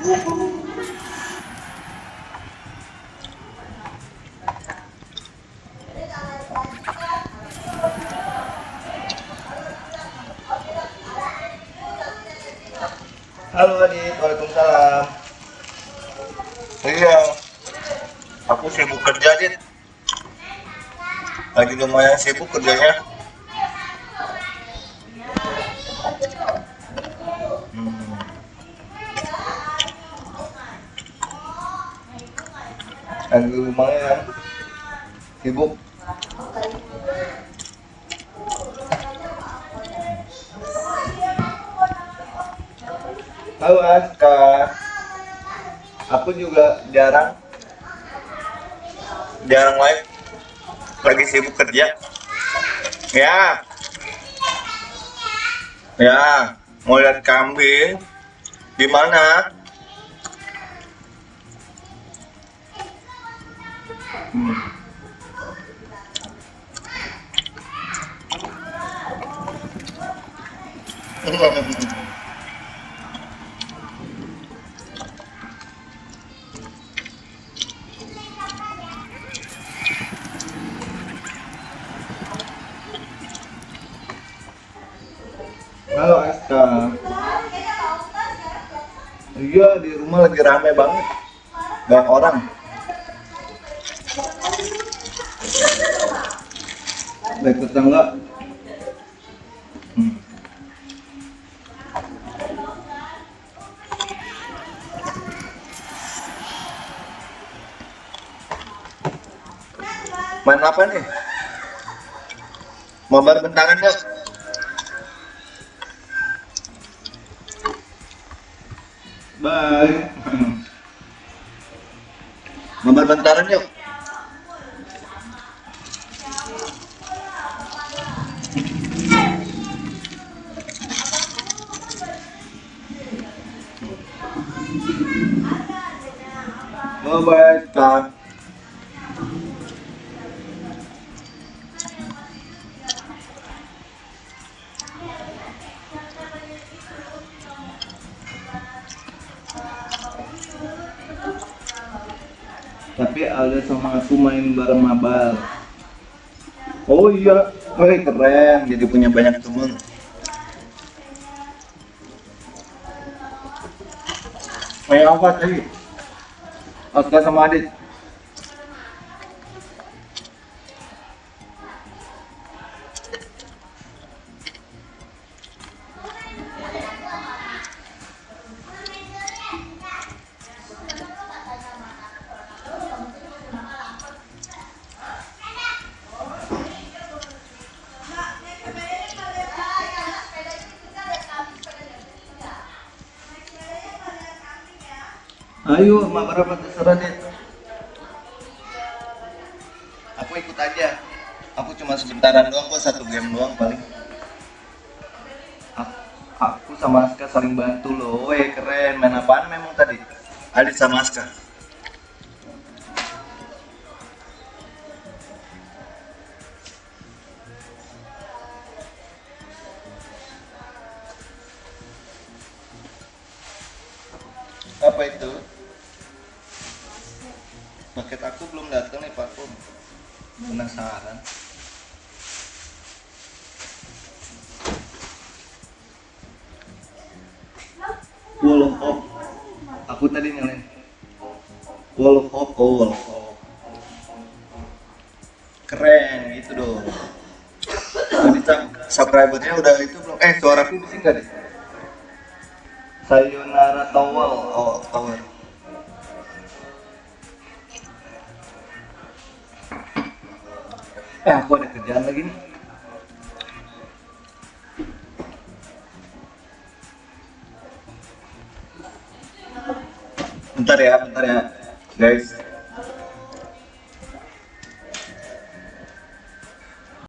Halo Adit, waalaikumsalam. Iya, aku sibuk kerja Adit. Lagi lumayan sibuk kerjanya. Hmm, Lagi lumayan sibuk. Halo Aska, aku juga jarang live. Lagi sibuk kerja. Ya, mau lihat kambing. Di mana? Hmm. Halo Aska. Iya, di rumah lagi rame banget. Banyak orang. Baik tetangga. Hmm. Main apa nih? Mabar bentangan yuk. Bye. Mabar bentaran yuk. Bye bye. Tapi Alda sama aku main bareng mabar. Oh iya, keren, jadi punya banyak teman. Main apa tadi? Aska sama Adit. Ayo, mak berapa terserah deh. Aku ikut aja. Aku cuma sebentaran doang kok, 1 game doang paling. Aku sama Aska saling bantu loh. Weh, keren. Main apaan memang tadi? Adit sama Aska. Apa itu? Paket aku belum datang nih Pak. Penasaran. Wall of Hope. Aku tadi nyalain. Wall of Hope, Wall of Hope. Keren gitu dong. Tadi subscribernya udah itu belum? Suaraku bising gak deh? Sayonara Tower. Oh, Tower. Aku ada kerjaan lagi nih. Bentar ya, guys.